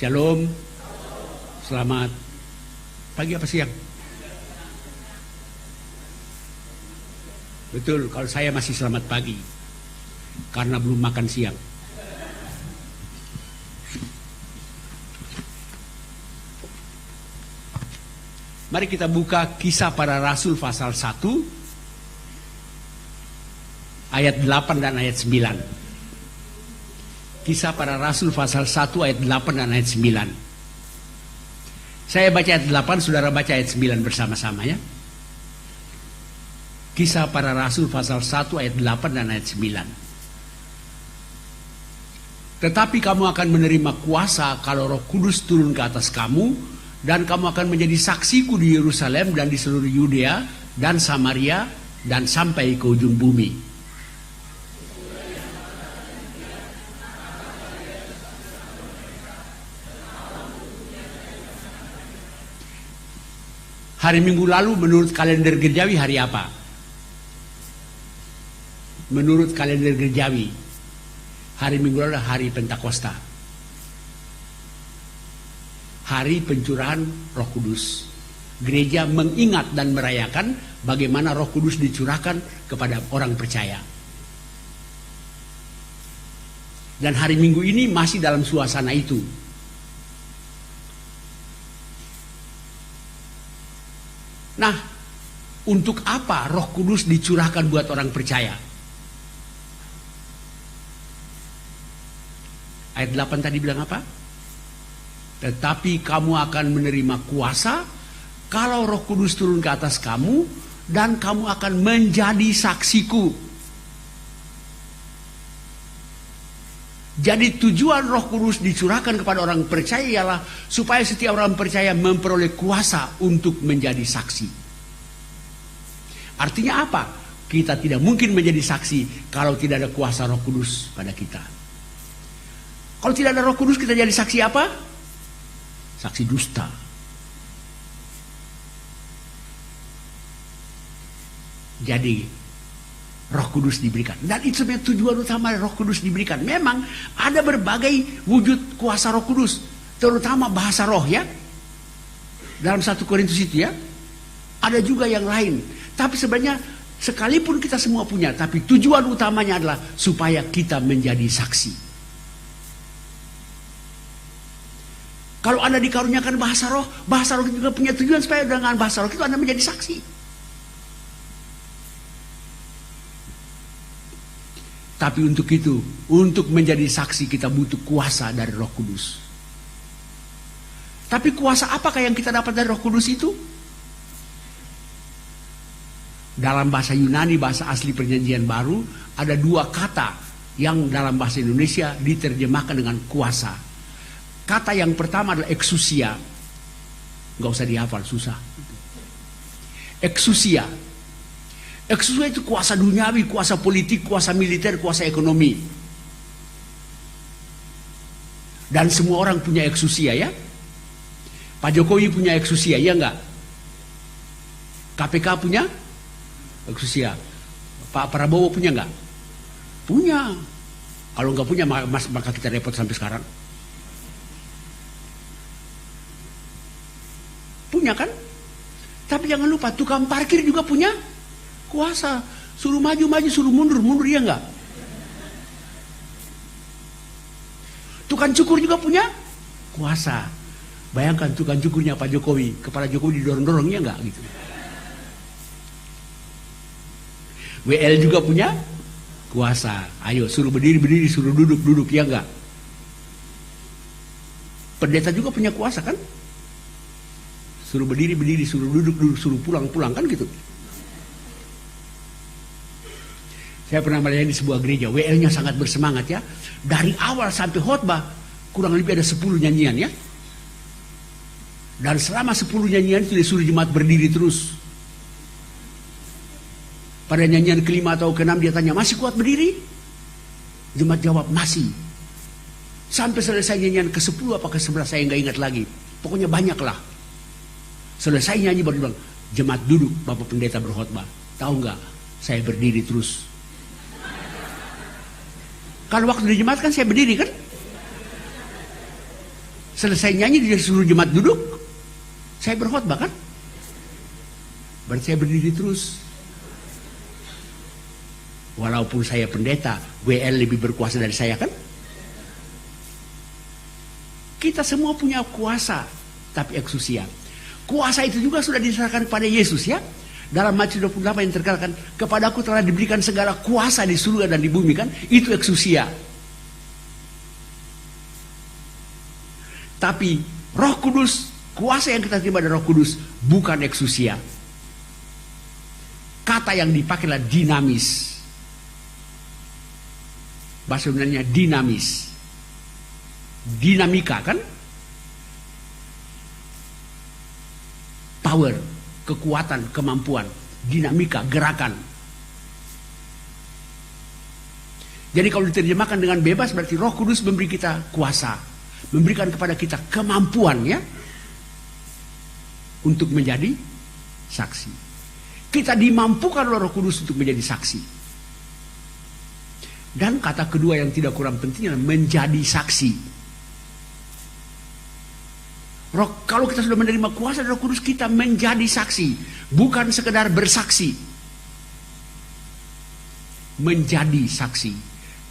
Shalom. Selamat pagi apa siang? Betul, kalau saya masih selamat pagi karena belum makan siang. Mari kita buka Kisah Para Rasul pasal 1 ayat 8 dan ayat 9. Kisah Para Rasul pasal 1 ayat 8 dan ayat 9. Saya baca ayat 8, saudara baca ayat 9 bersama-sama ya. Kisah Para Rasul pasal 1 ayat 8 dan ayat 9. Tetapi kamu akan menerima kuasa kalau Roh Kudus turun ke atas kamu, dan kamu akan menjadi saksiku di Yerusalem dan di seluruh Yudea dan Samaria dan sampai ke ujung bumi. Hari Minggu lalu menurut kalender gerejawi hari apa? Menurut kalender gerejawi hari Minggu lalu adalah hari Pentakosta, hari pencurahan Roh Kudus. Gereja mengingat dan merayakan bagaimana Roh Kudus dicurahkan kepada orang percaya. Dan hari Minggu ini masih dalam suasana itu. Nah, untuk apa Roh Kudus dicurahkan buat orang percaya? Ayat 8 tadi bilang apa? Tetapi kamu akan menerima kuasa kalau Roh Kudus turun ke atas kamu, dan kamu akan menjadi saksiku. Jadi tujuan Roh Kudus dicurahkan kepada orang percaya ialah supaya setiap orang percaya memperoleh kuasa untuk menjadi saksi. Artinya apa? Kita tidak mungkin menjadi saksi kalau tidak ada kuasa Roh Kudus pada kita. Kalau tidak ada Roh Kudus, kita jadi saksi apa? Saksi dusta. Jadi Roh Kudus diberikan, dan itu sebenarnya tujuan utama Roh Kudus diberikan. Memang ada berbagai wujud kuasa Roh Kudus, terutama bahasa roh ya, dalam 1 Korintus itu ya. Ada juga yang lain, tapi sebenarnya sekalipun kita semua punya, tapi tujuan utamanya adalah supaya kita menjadi saksi. Kalau Anda dikaruniakan bahasa roh juga punya tujuan supaya dengan bahasa roh itu Anda menjadi saksi. Tapi untuk itu, untuk menjadi saksi kita butuh kuasa dari Roh Kudus. Tapi kuasa apakah yang kita dapat dari Roh Kudus itu? Dalam bahasa Yunani, bahasa asli Perjanjian Baru, ada 2 kata yang dalam bahasa Indonesia diterjemahkan dengan kuasa. Kata yang pertama adalah exousia. Gak usah dihafal, susah. Exousia. Exousia itu kuasa duniawi, kuasa politik, kuasa militer, kuasa ekonomi. Dan semua orang punya exousia ya. Pak Jokowi punya exousia, ya enggak? KPK punya exousia. Pak Prabowo punya enggak? Punya. Kalau enggak punya maka kita repot sampai sekarang. Punya kan? Tapi jangan lupa tukang parkir juga punya kuasa. Suruh maju, suruh mundur, ya enggak? Tukang cukur juga punya kuasa. Bayangkan tukang cukurnya Pak Jokowi, kepala Jokowi didorong-dorong, ya enggak gitu. WL juga punya kuasa. Ayo suruh berdiri, suruh duduk, ya enggak? Pendeta juga punya kuasa kan? Suruh berdiri, suruh duduk, suruh pulang kan gitu. Saya pernah melayani di sebuah gereja, WL-nya sangat bersemangat ya. Dari awal sampai khotbah kurang lebih ada 10 nyanyian ya. Dan selama 10 nyanyian itu disuruh jemaat berdiri terus. Pada nyanyian kelima atau keenam dia tanya, masih kuat berdiri? Jemaat jawab, masih. Sampai selesai nyanyian ke-10 apa ke-11 saya nggak ingat lagi. Pokoknya banyak lah. Selesai nyanyi baru bilang, jemaat duduk, Bapak Pendeta berkhotbah. Tahu nggak? Saya berdiri terus. Kalau waktu di jemaat kan saya berdiri kan? Selesai nyanyi dia suruh jemaat duduk. Saya berkhotbah kan? Berarti saya berdiri terus. Walaupun saya pendeta, WL lebih berkuasa dari saya kan? Kita semua punya kuasa, tapi eksusia. Kuasa itu juga sudah diserahkan kepada Yesus ya. Dalam Matius 28 yang terkatakan, kepadaku telah diberikan segala kuasa di surga dan di bumi kan? Itu eksusia. Tapi Roh Kudus, kuasa yang kita terima dari Roh Kudus bukan eksusia. Kata yang dipakai adalah dinamis. Bahasa Yunaninya dinamis. Dinamika kan? Power, kekuatan, kemampuan, dinamika, gerakan. Jadi kalau diterjemahkan dengan bebas berarti Roh Kudus memberi kita kuasa, memberikan kepada kita kemampuan ya untuk menjadi saksi. Kita dimampukan oleh Roh Kudus untuk menjadi saksi. Dan kata kedua yang tidak kurang penting adalah menjadi saksi. Kalau kita sudah menerima kuasa dari Roh Kudus, kita menjadi saksi, bukan sekedar bersaksi. Menjadi saksi.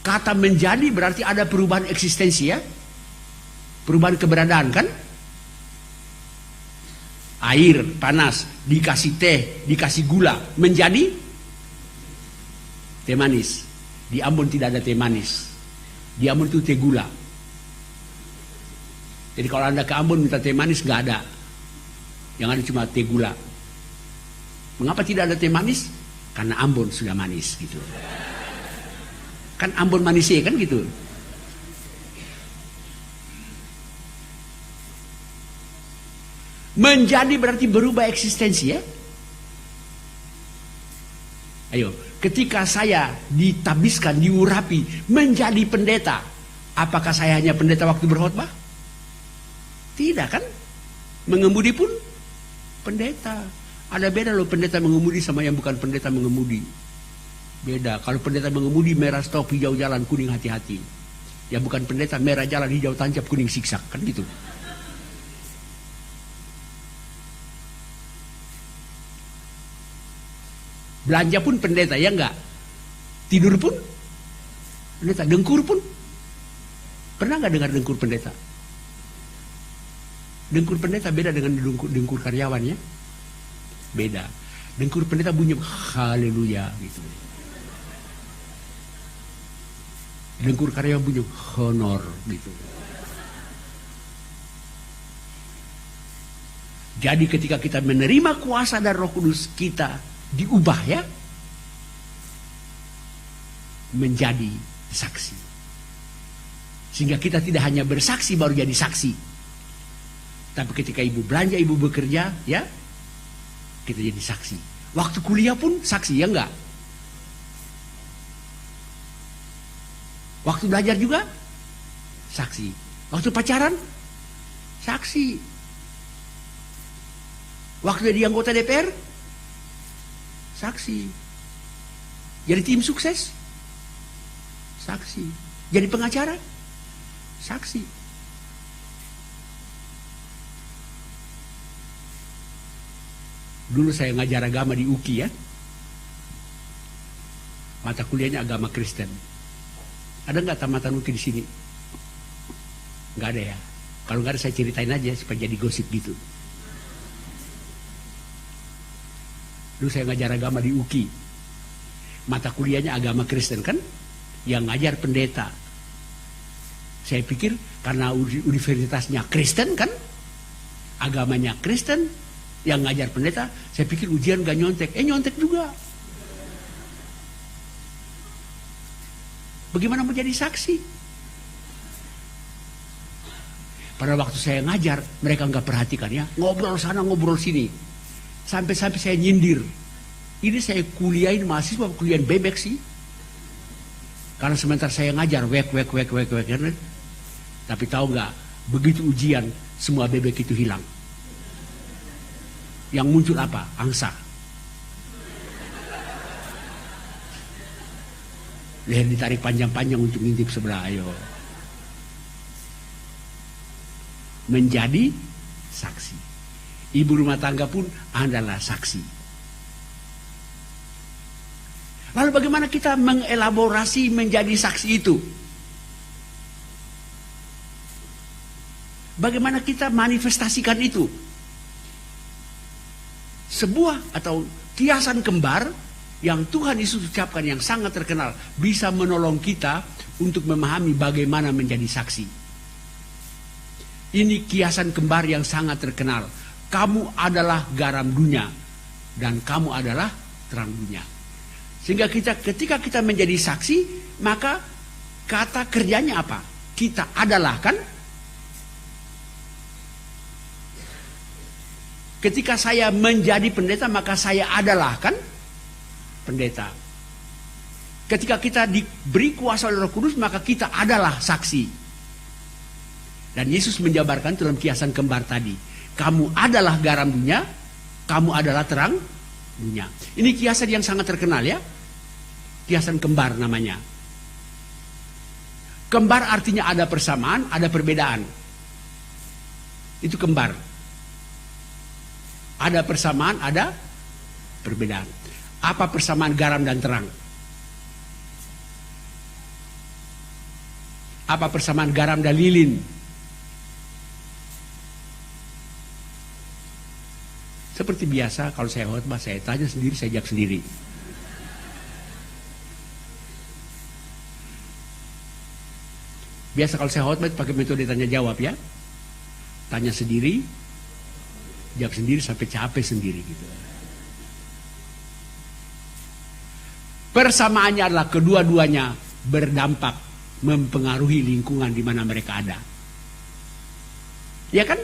Kata menjadi berarti ada perubahan eksistensi ya. Perubahan keberadaan kan? Air panas, dikasih teh, dikasih gula, menjadi teh manis. Di Ambon tidak ada teh manis. Di Ambon itu teh gula. Jadi kalau Anda ke Ambon minta teh manis nggak ada. Yang ada cuma teh gula. Mengapa tidak ada teh manis? Karena Ambon sudah manis gitu. Kan Ambon manisnya kan gitu. Menjadi berarti berubah eksistensi ya. Ayo, ketika saya ditabiskan, diurapi menjadi pendeta, apakah saya hanya pendeta waktu berkhotbah? Tidak kan? Mengemudi pun pendeta. Ada beda loh pendeta mengemudi sama yang bukan pendeta mengemudi. Beda. Kalau pendeta mengemudi merah stop, hijau jalan, kuning hati-hati. Yang bukan pendeta merah jalan, hijau tancap, kuning siksak. Kan gitu. Belanja pun pendeta, ya enggak? Tidur pun pendeta, dengkur pun. Pernah enggak dengar dengkur pendeta? Dengkur pendeta beda dengan dengkur karyawan ya. Beda. Dengkur pendeta bunyi haleluya gitu. Dengkur karyawan bunyi honor gitu. Jadi ketika kita menerima kuasa dari Roh Kudus, kita diubah ya menjadi saksi. Sehingga kita tidak hanya bersaksi baru jadi saksi. Tapi ketika ibu belanja, ibu bekerja, ya, kita jadi saksi. Waktu kuliah pun saksi, ya enggak? Waktu belajar juga, saksi. Waktu pacaran, saksi. Waktu jadi anggota DPR, saksi. Jadi tim sukses, saksi. Jadi pengacara, saksi. Dulu saya ngajar agama di UKI ya. Mata kuliahnya agama Kristen. Ada nggak tamatan UKI di sini? Nggak ada ya. Kalau nggak ada saya ceritain aja supaya jadi gosip gitu. Dulu saya ngajar agama di UKI. Mata kuliahnya agama Kristen kan? Yang ngajar pendeta. Saya pikir karena universitasnya Kristen kan? Agamanya Kristen. Yang ngajar pendeta, saya pikir ujian gak nyontek. Nyontek juga. Bagaimana menjadi saksi? Pada waktu saya ngajar, mereka nggak perhatikan ya. Ngobrol sana, ngobrol sini. Sampai-sampai saya nyindir. Ini saya kuliahin mahasiswa, kuliahin bebek sih. Karena sebentar saya ngajar, wek. Tapi tahu nggak, begitu ujian, semua bebek itu hilang. Yang muncul apa? Angsa. Leher ditarik panjang-panjang untuk ngintip sebelah. Ayo. menjadi saksi. Ibu rumah tangga pun adalah saksi. Lalu bagaimana kita mengelaborasi menjadi saksi itu? Bagaimana kita manifestasikan itu? Sebuah atau kiasan kembar yang Tuhan Yesus ucapkan yang sangat terkenal bisa menolong kita untuk memahami bagaimana menjadi saksi. Ini kiasan kembar yang sangat terkenal. Kamu adalah garam dunia dan kamu adalah terang dunia. Sehingga ketika kita menjadi saksi, maka kata kerjanya apa? Kita adalah, kan? Ketika saya menjadi pendeta, maka saya adalah, kan? Pendeta. Ketika kita diberi kuasa oleh Roh Kudus, maka kita adalah saksi. Dan Yesus menjabarkan dalam kiasan kembar tadi, kamu adalah garam dunia, kamu adalah terang dunia. Ini kiasan yang sangat terkenal, ya. Kiasan kembar namanya. Kembar artinya ada persamaan, ada perbedaan. Itu kembar. Ada persamaan, ada perbedaan. Apa persamaan garam dan terang? Apa persamaan garam dan lilin? Seperti biasa, kalau saya khotbah, saya tanya sendiri, saya jawab sendiri. Biasa kalau saya khotbah pakai metode tanya jawab, ya. Tanya sendiri, jawab sendiri sampai capek sendiri gitu. Persamaannya adalah kedua-duanya berdampak mempengaruhi lingkungan di mana mereka ada. Ya kan?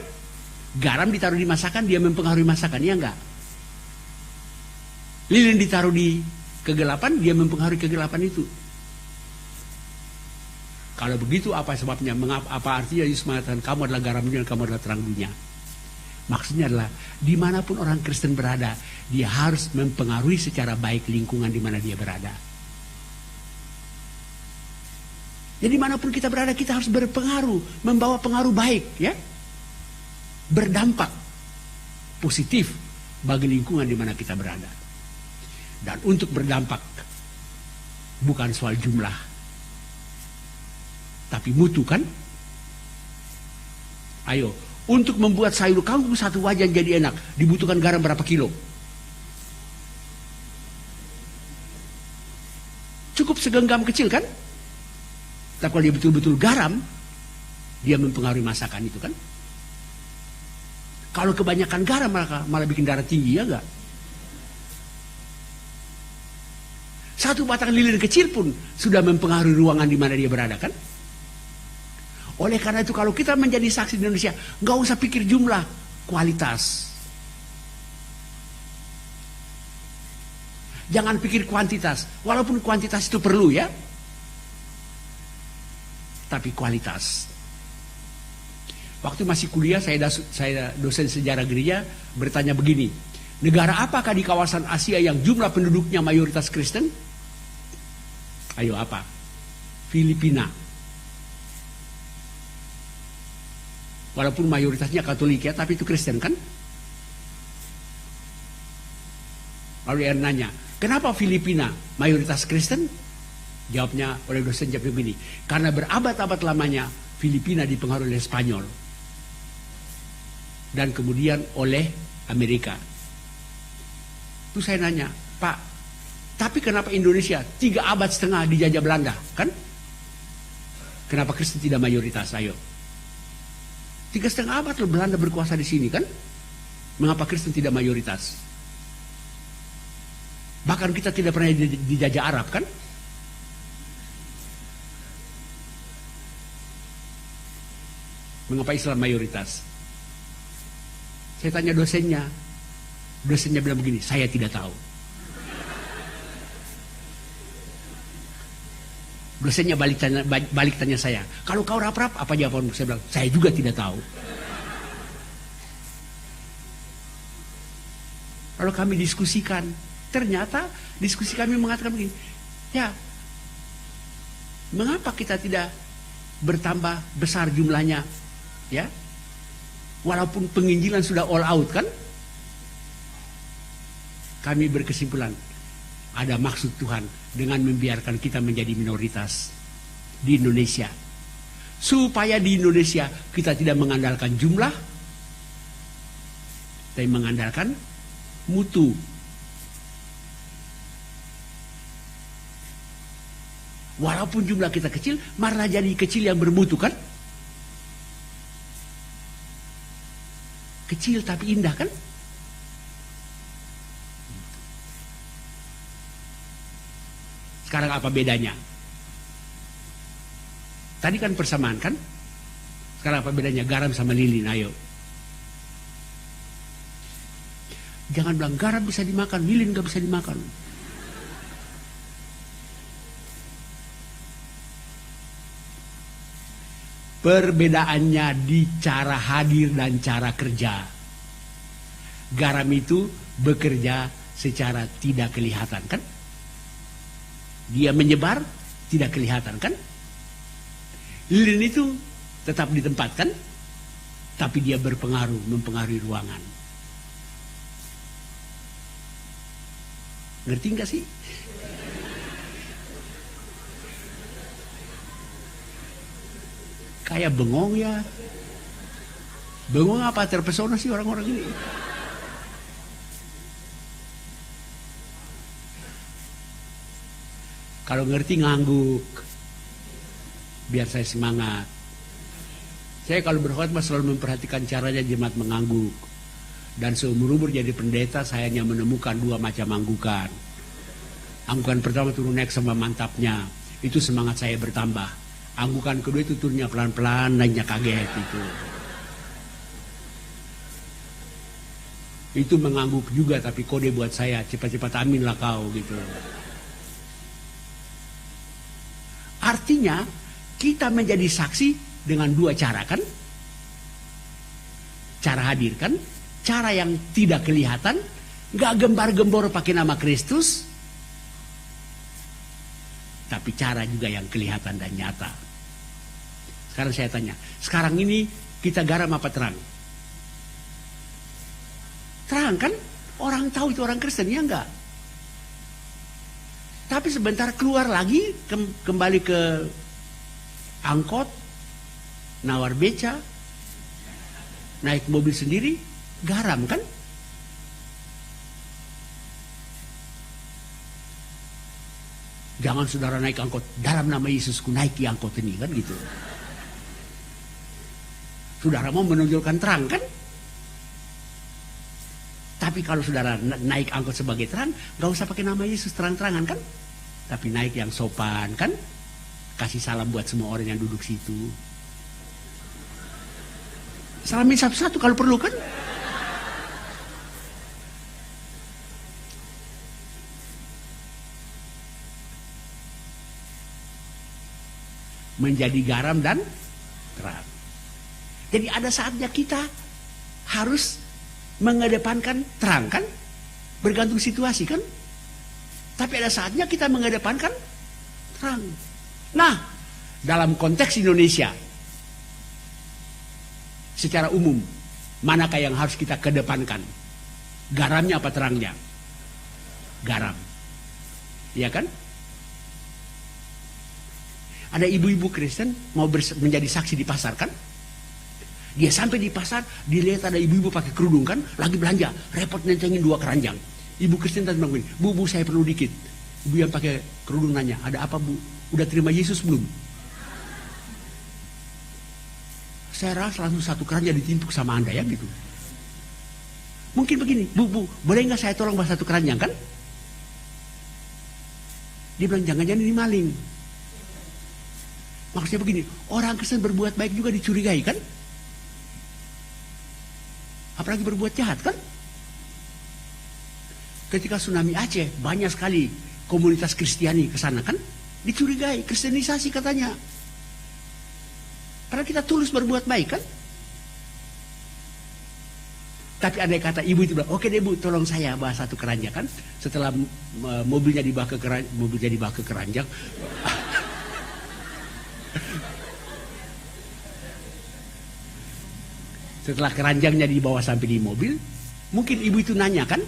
Garam ditaruh di masakan, dia mempengaruhi masakan, ya enggak? Lilin ditaruh di kegelapan, dia mempengaruhi kegelapan itu. Kalau begitu apa sebabnya? Apa artinya Yesus mengatakan kamu adalah garam dunia, kamu adalah terang dunia? Maksudnya adalah dimanapun orang Kristen berada, dia harus mempengaruhi secara baik lingkungan di mana dia berada. Jadi dimanapun kita berada, kita harus berpengaruh, membawa pengaruh baik, ya, berdampak positif bagi lingkungan di mana kita berada. Dan untuk berdampak bukan soal jumlah, tapi mutu, kan? Ayo, untuk membuat sayur kangkung satu wajan jadi enak, dibutuhkan garam berapa kilo? Cukup segenggam kecil, kan? Tapi kalau dia betul-betul garam, dia mempengaruhi masakan itu, kan? Kalau kebanyakan garam malah bikin darah tinggi, ya enggak? Satu batang lilin kecil pun sudah mempengaruhi ruangan di mana dia berada, kan? Oleh karena itu kalau kita menjadi saksi di Indonesia, nggak usah pikir jumlah, kualitas. Jangan pikir kuantitas, walaupun kuantitas itu perlu, ya. Tapi kualitas. Waktu masih kuliah, saya dosen sejarah gereja bertanya begini, negara apakah di kawasan Asia yang jumlah penduduknya mayoritas Kristen? Ayo, apa? Filipina. Walaupun mayoritasnya Katolik, ya, tapi itu Kristen, kan? Lalu dia nanya, kenapa Filipina mayoritas Kristen? Jawabnya oleh dosen jawab begini, karena berabad-abad lamanya Filipina dipengaruhi oleh Spanyol dan kemudian oleh Amerika. Terus saya nanya, Pak, tapi kenapa Indonesia 3,5 abad dijajah Belanda, kan? Kenapa Kristen tidak mayoritas? Ayo. 3,5 abad loh Belanda berkuasa di sini, kan? Mengapa Kristen tidak mayoritas? Bahkan kita tidak pernah dijajah Arab, kan? Mengapa Islam mayoritas? Saya tanya dosennya. Dosennya bilang begini, saya tidak tahu. Dosennya balik tanya saya, kalau kau rap-rap apa jawabanmu? Saya bilang, saya juga tidak tahu. Lalu kami diskusikan, ternyata diskusi kami mengatakan begini, ya, mengapa kita tidak bertambah besar jumlahnya, ya? Walaupun penginjilan sudah all out kan, kami berkesimpulan ada maksud Tuhan dengan membiarkan kita menjadi minoritas di Indonesia. Supaya di Indonesia kita tidak mengandalkan jumlah, tapi mengandalkan mutu. Walaupun jumlah kita kecil, malah jadi kecil yang bermutu kan? Kecil tapi indah kan? Sekarang apa bedanya? Tadi kan persamaan kan? Sekarang apa bedanya garam sama lilin? Ayo. Jangan bilang garam bisa dimakan, lilin gak bisa dimakan. Perbedaannya di cara hadir dan cara kerja. Garam itu bekerja secara tidak kelihatan kan? Dia menyebar tidak kelihatan kan? Lilin itu tetap di tempat kan? Tapi dia berpengaruh, mempengaruhi ruangan. Ngerti nggak sih? Kayak bengong ya. Bengong apa terpesona sih orang-orang ini? Kalau ngerti ngangguk. Biar saya semangat. Saya kalau berkhotbah selalu memperhatikan caranya jemaat mengangguk. Dan seumur-umur jadi pendeta saya hanya menemukan dua macam anggukan. Anggukan pertama turun naik sama mantapnya. Itu semangat saya bertambah. Anggukan kedua itu turunnya pelan-pelan, naiknya kaget itu. Itu mengangguk juga tapi kode buat saya, cepat-cepat amin lah kau gitu. Artinya kita menjadi saksi dengan dua cara kan? Cara hadir kan? Cara yang tidak kelihatan, gak gembar-gembor pakai nama Kristus. Tapi cara juga yang kelihatan dan nyata. Sekarang saya tanya, sekarang ini kita garam apa terang? Terang kan? Orang tahu itu orang Kristen, ya enggak? Tapi sebentar keluar lagi, kembali ke angkot, nawar beca, naik mobil sendiri, garam kan? Jangan saudara naik angkot, dalam nama Yesusku naiki angkot ini kan gitu. Saudara mau menonjolkan terang kan? Tapi kalau saudara naik angkot sebagai terang, gak usah pakai nama Yesus terang-terangan kan? Tapi naik yang sopan kan? Kasih salam buat semua orang yang duduk situ. Salamin satu-satu kalau perlu kan? Menjadi garam dan terang. Jadi ada saatnya kita harus mengedepankan terang kan? Bergantung situasi kan? Tapi ada saatnya kita mengedepankan terang. Nah, dalam konteks Indonesia, secara umum, manakah yang harus kita kedepankan? Garamnya apa terangnya? Garam. Iya kan? Ada ibu-ibu Kristen mau menjadi saksi di pasar kan? Dia sampai di pasar, dilihat ada ibu-ibu pakai kerudung kan, lagi belanja, repot nentengin 2 keranjang. Ibu Kristen tadi bilang, bu saya perlu dikit. Ibu yang pakai kerudung nanya, ada apa bu? Udah terima Yesus belum? Saya rasa langsung 1 keranjang ditimpuk sama anda ya gitu. Mungkin begini, bu boleh nggak saya tolong bawa 1 keranjang kan? Dia bilang jangan-jangan ini maling. Maksudnya begini, orang Kristen berbuat baik juga dicurigai kan? Apalagi berbuat jahat kan? Ketika tsunami Aceh banyak sekali komunitas Kristiani ke sana kan? Dicurigai, kristenisasi katanya. Padahal kita tulus berbuat baik kan? Tapi ada kata ibu itu bilang, oke deh bu, tolong saya bawa 1 keranjang kan? Setelah mobilnya dibawa ke keranjang, Setelah keranjangnya dibawa sampai di mobil, mungkin ibu itu nanya kan,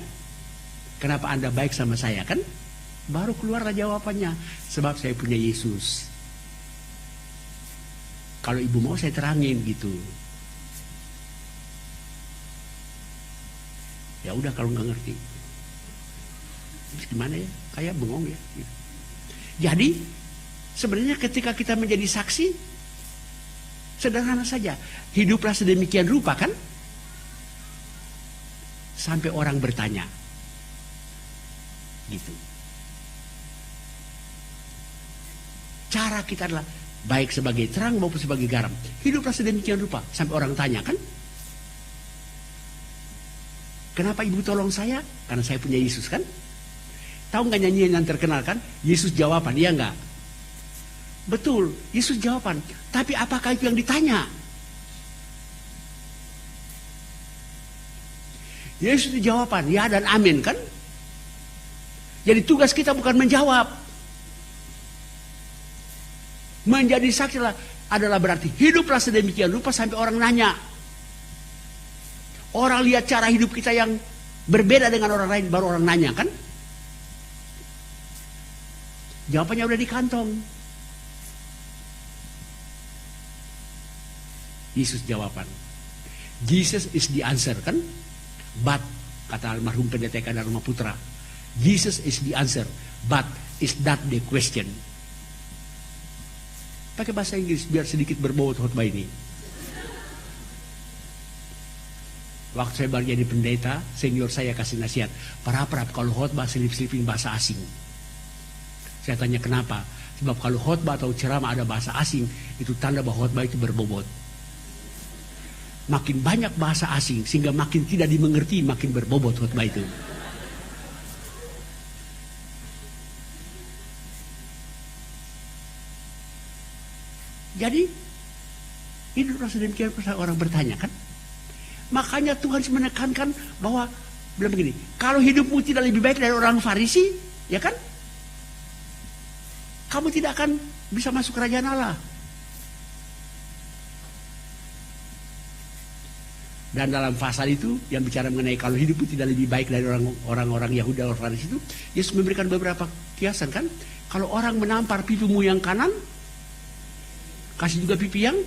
kenapa Anda baik sama saya kan? Baru keluarlah jawabannya, sebab saya punya Yesus. Kalau ibu mau saya terangin gitu. Ya udah kalau nggak ngerti, terus gimana ya? Kayak bengong ya. Gitu. Jadi sebenarnya ketika kita menjadi saksi, sederhana saja, hiduplah sedemikian rupa kan, sampai orang bertanya, gitu. Cara kita adalah baik sebagai terang maupun sebagai garam. Hiduplah sedemikian rupa sampai orang tanya kan, kenapa ibu tolong saya? Karena saya punya Yesus kan. Tahu nggak nyanyian yang terkenal kan? Yesus jawaban, iya nggak? Betul, Yesus jawaban. Tapi apakah itu yang ditanya? Yesus itu jawaban, ya dan amin kan? Jadi tugas kita bukan menjawab. Menjadi saksi adalah berarti hiduplah sedemikian rupa sampai orang nanya. Orang lihat cara hidup kita yang berbeda dengan orang lain, baru orang nanya kan? Jawabannya udah di kantong. Yesus jawaban. Jesus is the answer kan? But, kata almarhum pendeta Dharma Putra, Jesus is the answer, but is that the question? Pakai bahasa Inggris biar sedikit berbobot khotbah ini. Waktu saya baru jadi pendeta, senior saya kasih nasihat, para kalau khotbah selip-selipin bahasa asing. Saya tanya kenapa? Sebab kalau khotbah atau ceramah ada bahasa asing, itu tanda bahwa khotbah itu berbobot. Makin banyak bahasa asing, sehingga makin tidak dimengerti, makin berbobot khotbah itu. Jadi, hiduplah sedemikian orang bertanya kan? Makanya Tuhan menekankan bahwa bilang begini, kalau hidupmu tidak lebih baik dari orang Farisi, ya kan? Kamu tidak akan bisa masuk kerajaan Allah. Dan dalam pasal itu yang bicara mengenai kalau hidupmu tidak lebih baik dari orang-orang Yahudi atau Farisi itu, Yesus memberikan beberapa kiasan kan? Kalau orang menampar pipimu yang kanan, kasih juga pipi yang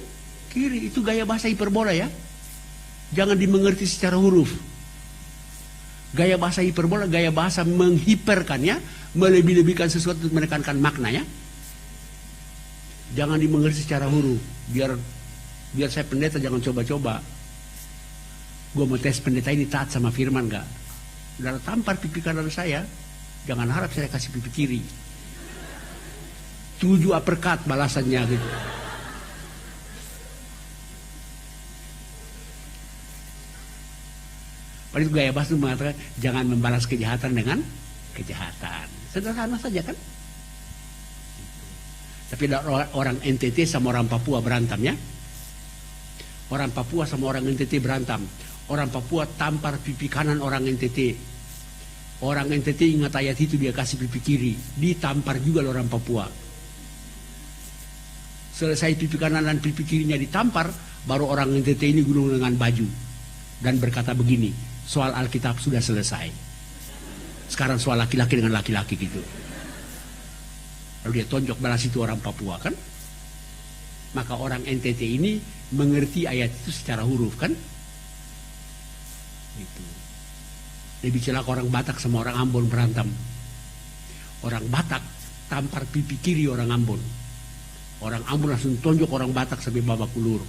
kiri. Itu gaya bahasa hiperbola ya. Jangan dimengerti secara huruf. Gaya bahasa hiperbola, gaya bahasa menghiperkan ya, melebih-lebihkan sesuatu untuk menekankan maknanya. Jangan dimengerti secara huruf. Biar saya pendeta jangan coba-coba. Gue mau tes pendeta ini taat sama firman gak? Udah tampar pipi kanan saya, jangan harap saya kasih pipi kiri. 7 uppercut balasannya gitu. Padahal gaya bahasa itu mengatakan jangan membalas kejahatan dengan kejahatan. Sederhana saja kan? Tapi ada orang NTT sama orang Papua berantem ya. Orang Papua sama orang NTT berantem. Orang Papua tampar pipi kanan orang NTT. Orang NTT ingat ayat itu, dia kasih pipi kiri. Ditampar juga orang Papua. Selesai pipi kanan dan pipi kirinya ditampar, baru orang NTT ini gulung dengan baju. Dan berkata begini, soal Alkitab sudah selesai. Sekarang soal laki-laki dengan laki-laki gitu. Lalu dia tonjok balas itu orang Papua kan. Maka orang NTT ini mengerti ayat itu secara huruf kan. Gitu. Lebih celaka orang Batak sama orang Ambon berantem. Orang Batak tampar pipi kiri orang Ambon. Orang Ambon langsung tonjok orang Batak sampai babak belur.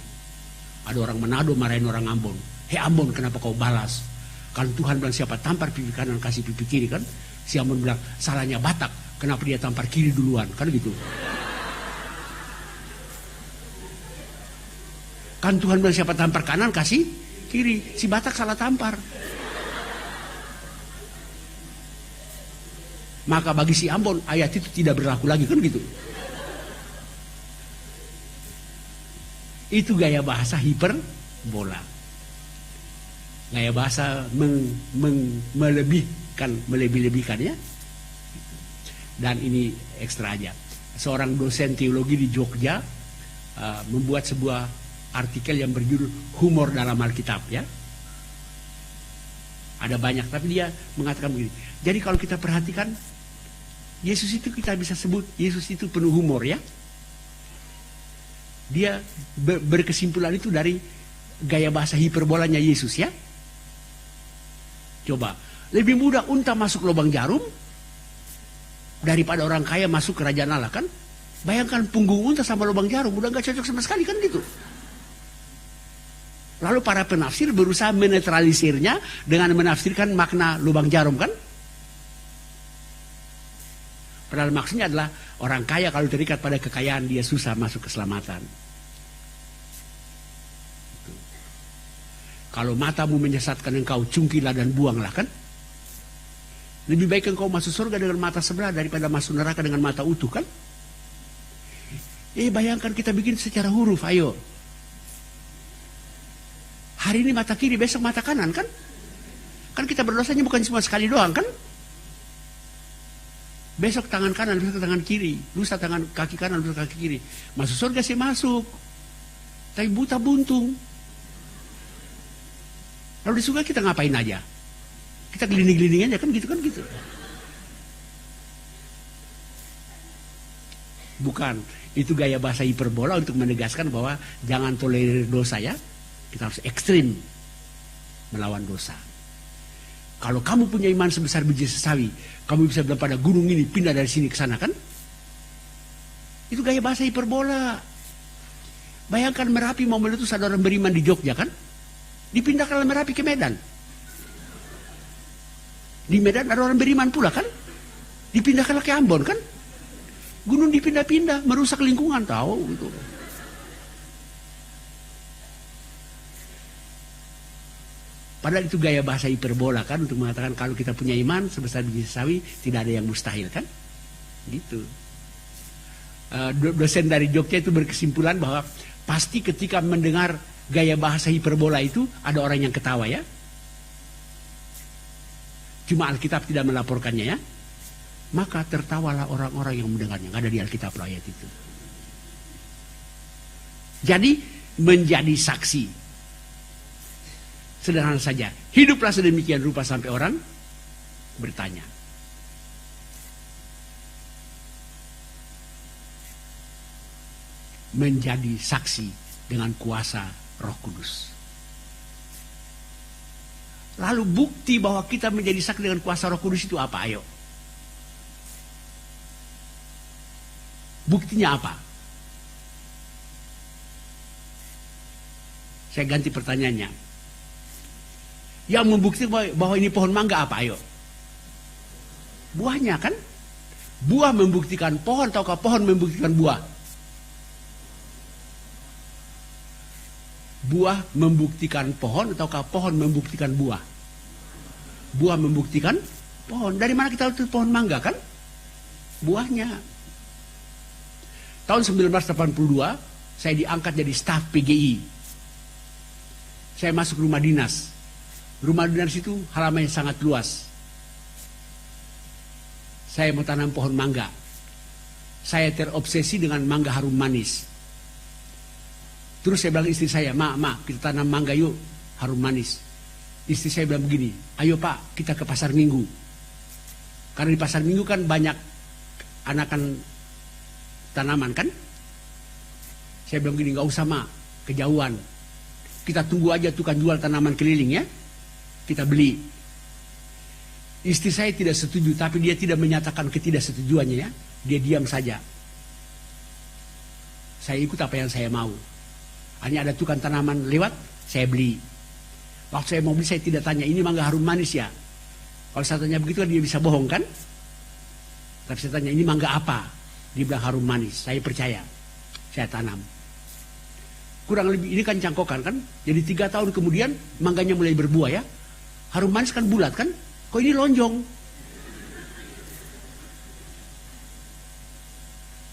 Ada orang Manado marahin orang Ambon. Hei Ambon, kenapa kau balas? Kan Tuhan bilang siapa tampar pipi kanan kasih pipi kiri kan? Si Ambon bilang salahnya Batak, kenapa dia tampar kiri duluan? Kan gitu. Kan Tuhan bilang siapa tampar kanan kasih kiri. Si Batak salah tampar. Maka bagi si Ambon ayat itu tidak berlaku lagi kan gitu. Itu gaya bahasa hiperbola. Gaya bahasa melebih-lebihkan ya. Dan ini ekstra aja. Seorang dosen teologi di Jogja membuat sebuah artikel yang berjudul Humor dalam Alkitab ya. Ada banyak, tapi dia mengatakan begini. Jadi kalau kita perhatikan, Yesus itu kita bisa sebut Yesus itu penuh humor ya. Dia berkesimpulan itu dari gaya bahasa hiperbolanya Yesus ya. Coba, lebih mudah unta masuk lubang jarum daripada orang kaya masuk kerajaan Allah kan? Bayangkan punggung unta sama lubang jarum, udah gak cocok sama sekali kan gitu. Lalu para penafsir berusaha menetralisirnya dengan menafsirkan makna lubang jarum kan? Padahal maksudnya adalah orang kaya kalau terikat pada kekayaan dia susah masuk keselamatan. Kalau matamu menyesatkan engkau, cungkilah dan buanglah kan? Lebih baik engkau masuk surga dengan mata sebelah daripada masuk neraka dengan mata utuh kan? Bayangkan kita bikin secara huruf, ayo. Hari ini mata kiri, besok mata kanan kan? Kan kita berdosanya bukan cuma sekali doang kan? Besok tangan kanan, besok tangan kiri. Lusa tangan kaki kanan, lusa kaki kiri. Masuk surga sih masuk. Tapi buta buntung. Lalu di surga kita ngapain aja? Kita gelinding-gelinding aja kan gitu kan gitu. Bukan, itu gaya bahasa hiperbola untuk menegaskan bahwa jangan tolerir dosa ya. Kita harus ekstrim melawan dosa. Kalau kamu punya iman sebesar biji sesawi, kamu bisa bilang pada gunung ini pindah dari sini ke sana kan? Itu gaya bahasa hiperbola. Bayangkan Merapi mau meletus ada orang beriman di Jogja kan? Dipindahkan Merapi ke Medan. Di Medan ada orang beriman pula kan? Dipindahkan ke Ambon kan? Gunung dipindah-pindah, merusak lingkungan tahu gitu. Padahal itu gaya bahasa hiperbola kan untuk mengatakan kalau kita punya iman sebesar biji sawi tidak ada yang mustahil kan? Gitu. Dosen dari Jogja itu berkesimpulan bahwa pasti ketika mendengar gaya bahasa hiperbola itu ada orang yang ketawa ya. Cuma Alkitab tidak melaporkannya ya. Maka tertawalah orang-orang yang mendengarnya. Nggak ada di Alkitab ayat itu. Jadi menjadi saksi. Sederhana saja. Hiduplah sedemikian rupa sampai orang bertanya. Menjadi saksi dengan kuasa Roh Kudus. Lalu bukti bahwa kita menjadi saksi dengan kuasa Roh Kudus itu apa? Ayo. Buktinya apa? Saya ganti pertanyaannya. Yang membuktikan bahwa ini pohon mangga apa? Ayo. Buahnya kan? Buah membuktikan pohon ataukah pohon membuktikan buah? Buah membuktikan pohon ataukah pohon membuktikan buah? Buah membuktikan pohon. Dari mana kita tahu itu pohon mangga kan? Buahnya. Tahun 1982 saya diangkat jadi staf PGI. Saya masuk rumah dinas. Rumah dinas itu halamannya sangat luas. Saya mau tanam pohon mangga. Saya terobsesi dengan mangga harum manis. Terus saya bilang istri saya, Ma, kita tanam mangga yuk, harum manis. Istri saya bilang begini, ayo Pak, kita ke pasar Minggu. Karena di pasar Minggu kan banyak anakan tanaman kan. Saya bilang begini, gak usah Ma, kejauhan. Kita tunggu aja tukang jual tanaman keliling ya. Kita beli. Istri saya tidak setuju, tapi dia tidak menyatakan ketidaksetujuannya ya. Dia diam saja. Saya ikut apa yang saya mau. Hanya ada tukang tanaman lewat, saya beli. Waktu saya mau beli, saya tidak tanya, ini mangga harum manis ya? Kalau saya tanya begitu kan dia bisa bohong kan? Tapi saya tanya, ini mangga apa? Dia bilang harum manis, saya percaya. Saya tanam. Kurang lebih, ini kan cangkokan kan? Jadi 3 tahun kemudian, mangganya mulai berbuah ya. Harum manis kan bulat kan? Kok ini lonjong?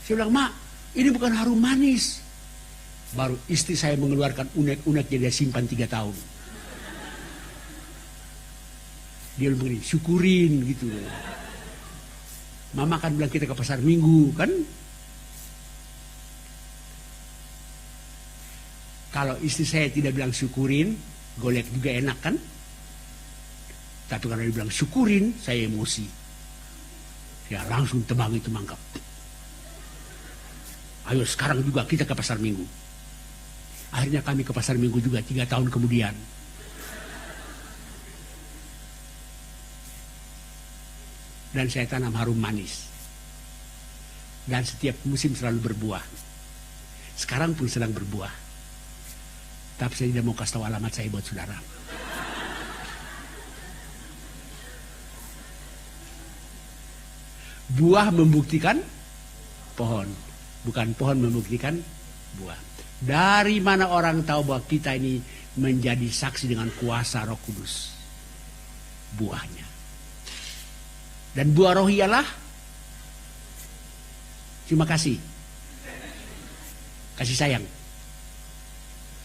Saya bilang, Mak, ini bukan harum manis. Baru istri saya mengeluarkan unek-unek jadi simpan 3 tahun. Dia bilang begini, syukurin gitu. Mama kan bilang kita ke pasar Minggu kan. Kalau istri saya tidak bilang syukurin, golek juga enak kan? Tapi kalau dia bilang syukurin, saya emosi. Ya langsung tebang itu mangkap. Ayo sekarang juga kita ke pasar minggu. Akhirnya kami ke pasar minggu juga 3 tahun kemudian. Dan saya tanam harum manis. Dan setiap musim selalu berbuah. Sekarang pun sedang berbuah. Tapi saya tidak mau kasih tahu alamat saya buat saudara. Buah membuktikan pohon, bukan pohon membuktikan buah. Dari mana orang tahu bahwa kita ini menjadi saksi dengan kuasa Roh Kudus? Buahnya. Dan buah roh ialah terima kasih, kasih sayang.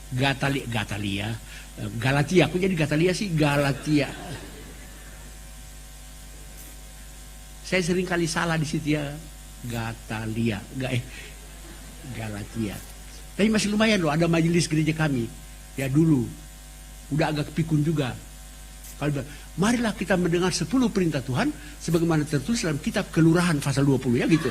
Galatia, aku jadi Gatalia sih, Galatia. Saya sering kali salah di situ ya, Galatia. Tapi masih lumayan loh, ada majelis gereja kami. Ya dulu, udah agak pikun juga. Kalau bilang, marilah kita mendengar 10 perintah Tuhan, sebagaimana tertulis dalam kitab Kelurahan pasal 20 ya gitu.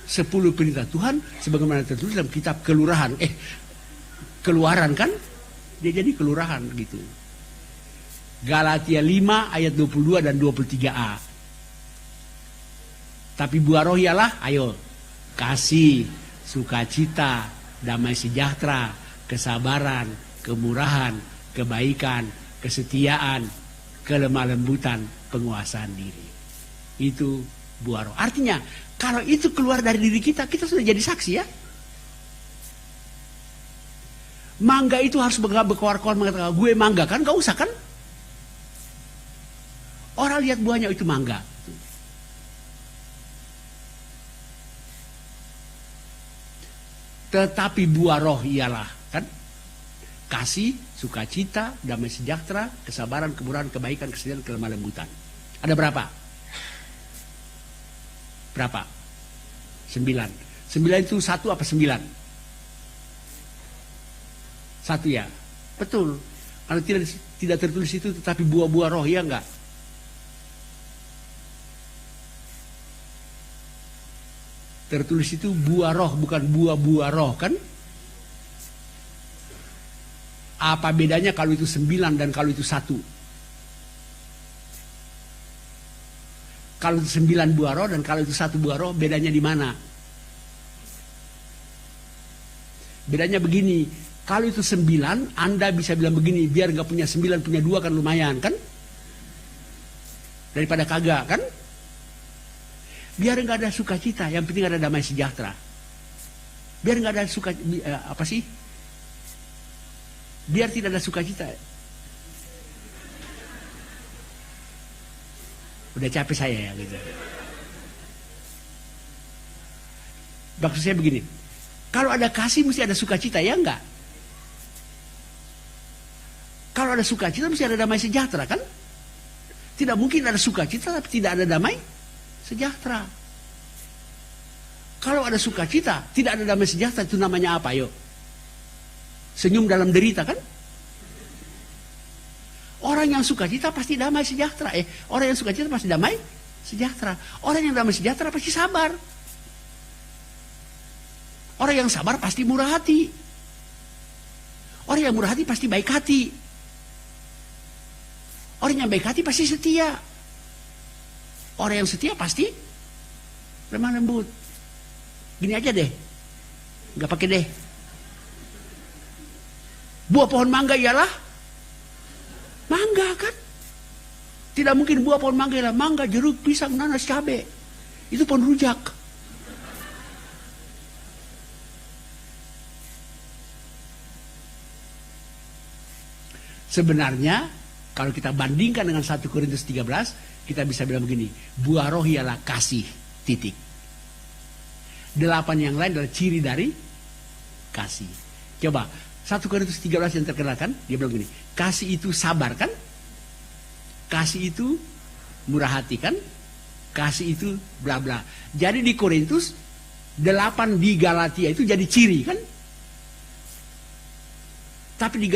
Sepuluh perintah Tuhan sebagaimana tertulis dalam kitab Kelurahan. Keluaran kan? Dia jadi kelurahan gitu. Galatia 5 ayat 22 dan 23a. Tapi buah roh ialah, ayo, kasih, sukacita, damai sejahtera, kesabaran, kemurahan, kebaikan, kesetiaan, kelemah lembutan, penguasaan diri. Itu buah roh. Artinya, kalau itu keluar dari diri kita, kita sudah jadi saksi ya. Mangga itu harus berkoar-koar mengatakan, gue mangga kan, gak usah kan? Orang lihat buahnya itu mangga. Tetapi buah roh ialah kan kasih, sukacita, damai sejahtera, kesabaran, kemurahan, kebaikan, kesetiaan, kelemah lembutan. Ada berapa? Berapa? 9. 9 itu 1 apa 9? 1 ya? Betul. Kalau tidak tertulis itu tetapi buah-buah roh, ya enggak? Tertulis itu buah roh, bukan buah-buah roh kan? Apa bedanya kalau itu 9 dan kalau itu 1? Kalau itu 9 buah roh dan kalau itu 1 buah roh, bedanya di mana? Bedanya begini, kalau itu 9, Anda bisa bilang begini, biar nggak punya 9, punya 2 kan lumayan kan? Daripada kagak kan? Biar nggak ada sukacita, yang penting ada damai sejahtera. Biar nggak ada apa sih? Biar tidak ada sukacita. Udah capek saya ya gitu. Maksud saya begini, kalau ada kasih mesti ada sukacita, ya enggak? Kalau ada sukacita mesti ada damai sejahtera kan? Tidak mungkin ada sukacita tapi tidak ada damai sejahtera. Kalau ada sukacita, tidak ada damai sejahtera, itu namanya apa? Yuk, senyum dalam derita kan? Orang yang sukacita pasti damai sejahtera. Orang yang sukacita pasti damai sejahtera. Orang yang damai sejahtera pasti sabar. Orang yang sabar pasti murah hati. Orang yang murah hati pasti baik hati. Orang yang baik hati pasti setia. Orang yang setia pasti lemah lembut. Gini aja deh, nggak pakai deh. Buah pohon mangga ialah mangga kan? Tidak mungkin buah pohon mangga ialah mangga, jeruk, pisang, nanas, cabai. Itu pohon rujak. Sebenarnya kalau kita bandingkan dengan 1 Korintus 13, kita bisa bilang begini, buah roh ialah kasih, titik. 8 yang lain adalah ciri dari kasih. Coba 1 Korintus 13 yang terkenal kan, dia bilang begini, kasih itu sabar kan, kasih itu murah hati kan, kasih itu bla bla. Jadi di Korintus 8 di Galatia itu jadi ciri kan? Tapi di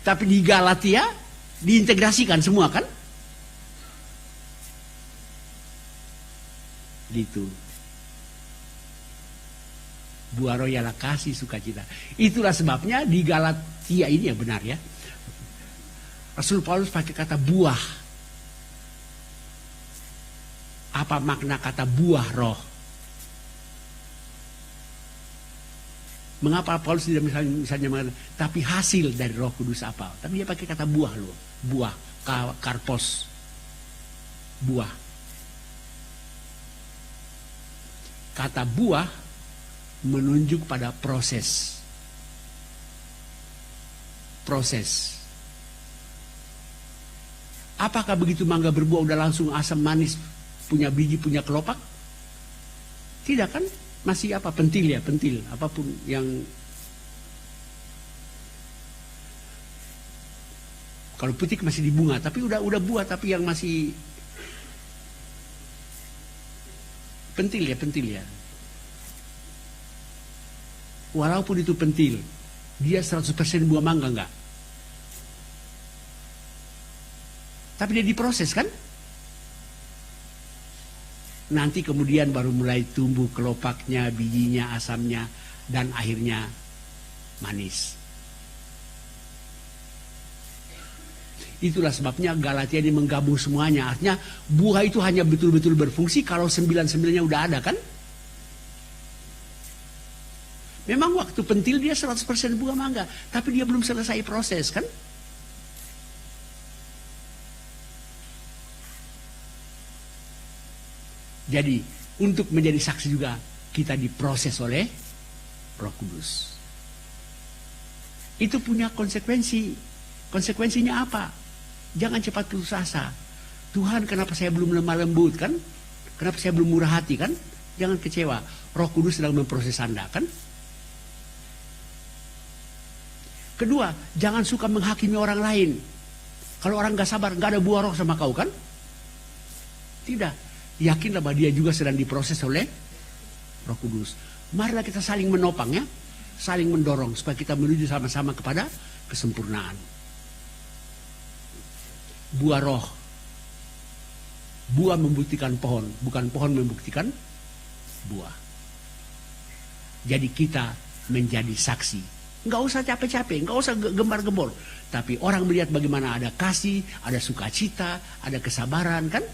tapi di Galatia diintegrasikan semua kan? Gitu. Buah roh ialah kasih, sukacita. Itulah sebabnya di Galatia ini ya benar ya. Rasul Paulus pakai kata buah. Apa makna kata buah roh? Mengapa Paulus tidak misalnya mengatakan, tapi hasil dari Roh Kudus apa? Tapi dia pakai kata buah loh. Buah, karpos. Buah. Kata buah menunjuk pada proses. Proses. Apakah begitu mangga berbuah udah langsung asam manis, punya biji, punya kelopak? Tidak kan? Masih apa? Pentil ya, pentil. Apapun yang kalau putih masih di bunga, tapi udah buah, tapi yang masih pentil ya, pentil ya. Walaupun itu pentil, dia 100% buah mangga enggak? Tapi dia diproses kan? Nanti kemudian baru mulai tumbuh kelopaknya, bijinya, asamnya, dan akhirnya manis. Itulah sebabnya Galatia ini menggabung semuanya. Artinya buah itu hanya betul-betul berfungsi kalau 9-9-nya udah ada kan? Memang waktu pentil dia 100% buah mangga, tapi dia belum selesai proses kan? Jadi untuk menjadi saksi juga kita diproses oleh Roh Kudus. Itu punya konsekuensi. Konsekuensinya apa? Jangan cepat putus asa. Tuhan, kenapa saya belum lemah lembut kan? Kenapa saya belum murah hati kan? Jangan kecewa. Roh Kudus sedang memproses Anda kan? Kedua, jangan suka menghakimi orang lain. Kalau orang gak sabar, gak ada buah roh sama kau kan? Tidak. Yakinlah bahwa dia juga sedang diproses oleh Roh Kudus. Marilah kita saling menopang ya, saling mendorong supaya kita menuju sama-sama kepada kesempurnaan. Buah roh, buah membuktikan pohon, bukan pohon membuktikan buah. Jadi kita menjadi saksi. Nggak usah capek-capek, nggak usah gembar-gembor. Tapi orang melihat bagaimana ada kasih, ada sukacita, ada kesabaran kan?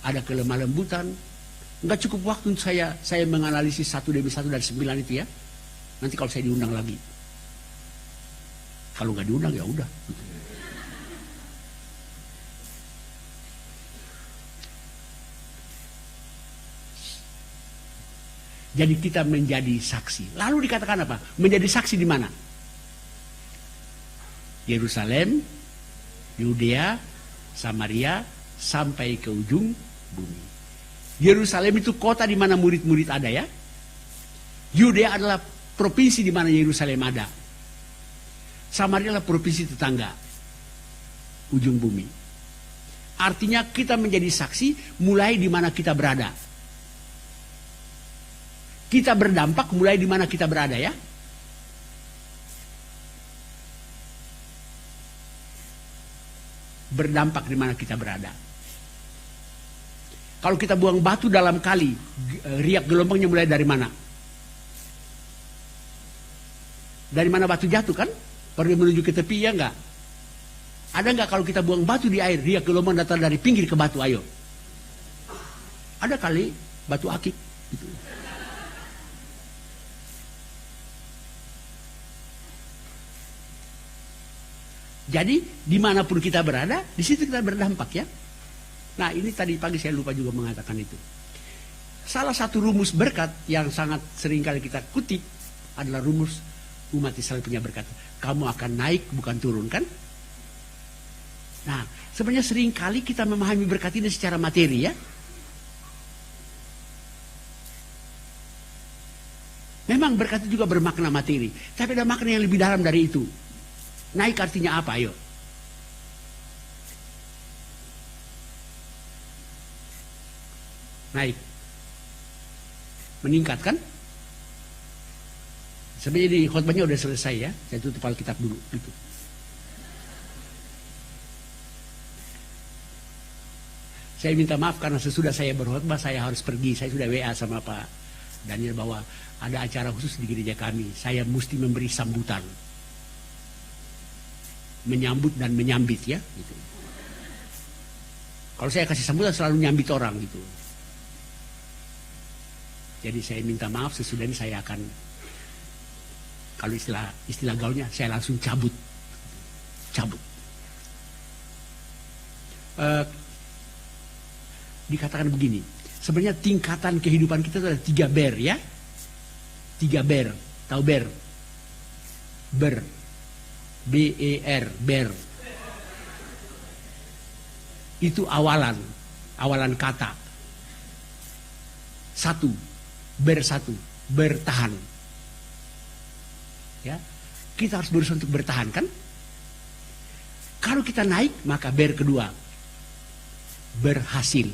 Ada kelemah lembutan. Enggak cukup waktu untuk saya menganalisis 1 demi 1 dari 9 itu ya. Nanti kalau saya diundang lagi. Kalau nggak diundang ya udah. Jadi kita menjadi saksi. Lalu dikatakan apa? Menjadi saksi di mana? Yerusalem, Yudea, Samaria, sampai ke ujung bumi. Yerusalem itu kota di mana murid-murid ada ya. Yudea adalah provinsi di mana Yerusalem ada. Samaria adalah provinsi tetangga, ujung bumi. Artinya kita menjadi saksi mulai di mana kita berada. Kita berdampak mulai di mana kita berada ya. Berdampak di mana kita berada. Kalau kita buang batu dalam kali, riak gelombangnya mulai dari mana? Dari mana batu jatuh kan? Pergi menuju ke tepi ya enggak? Ada enggak kalau kita buang batu di air, riak gelombang datang dari pinggir ke batu, ayo? Ada kali batu akik. Gitu. Jadi dimanapun kita berada, di situ kita berdampak ya. Nah ini tadi pagi saya lupa juga mengatakan itu. Salah satu rumus berkat yang sangat sering kali kita kutip adalah rumus umat Israel punya berkat. Kamu akan naik bukan turun kan? Nah sebenarnya sering kali kita memahami berkat ini secara materi ya. Memang berkat itu juga bermakna materi. Tapi ada makna yang lebih dalam dari itu. Naik artinya apa ayo? naik. Meningkat kan? Sebenarnya di khotbahnya udah selesai ya. Saya tutup Alkitab dulu gitu. Saya minta maaf karena sesudah saya berkhotbah saya harus pergi. Saya sudah WA sama Pak Daniel bahwa ada acara khusus di gereja kami. Saya mesti memberi sambutan. Menyambut dan menyambit ya gitu. Kalau saya kasih sambutan selalu nyambit orang gitu. Jadi saya minta maaf, sesudah ini saya akan, kalau istilah gaulnya, saya langsung cabut. Dikatakan begini, sebenarnya tingkatan kehidupan kita itu ada 3 ber ya. 3 ber, tahu ber? B-E-R, ber. Itu awalan kata. 1, bertahan. Ya, kita harus berusaha untuk bertahan kan? Kalau kita naik, maka ber kedua, berhasil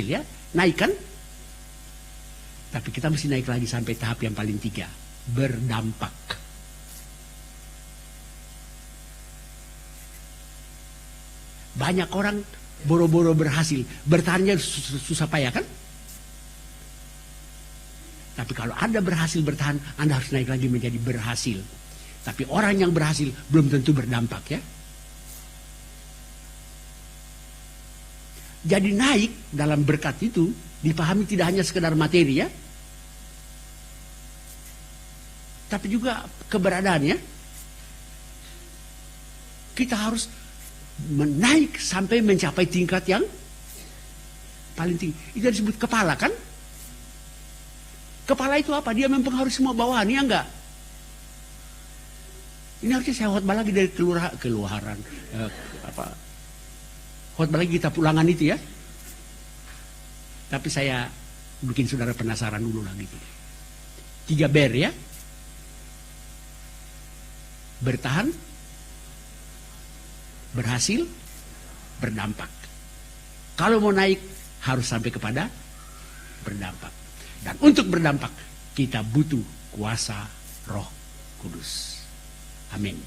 ya, naik kan? Tapi kita mesti naik lagi sampai tahap yang paling 3, berdampak. Banyak orang boro-boro berhasil, bertahannya susah payah kan? Tapi kalau Anda berhasil bertahan, Anda harus naik lagi menjadi berhasil. Tapi orang yang berhasil belum tentu berdampak ya. Jadi naik dalam berkat itu dipahami tidak hanya sekedar materi ya, tapi juga keberadaannya. Kita harus menaik sampai mencapai tingkat yang paling tinggi. Itu disebut kepala kan? Kepala itu apa? Dia mempengaruhi semua bawahannya enggak? Ini harusnya saya khotbah lagi dari keluaran khotbah lagi kita pulangan itu ya. Tapi saya bikin saudara penasaran dulu lah gitu. 3 ber ya. Bertahan, berhasil, berdampak. Kalau mau naik harus sampai kepada berdampak. Dan untuk berdampak kita butuh kuasa Roh Kudus. Amin.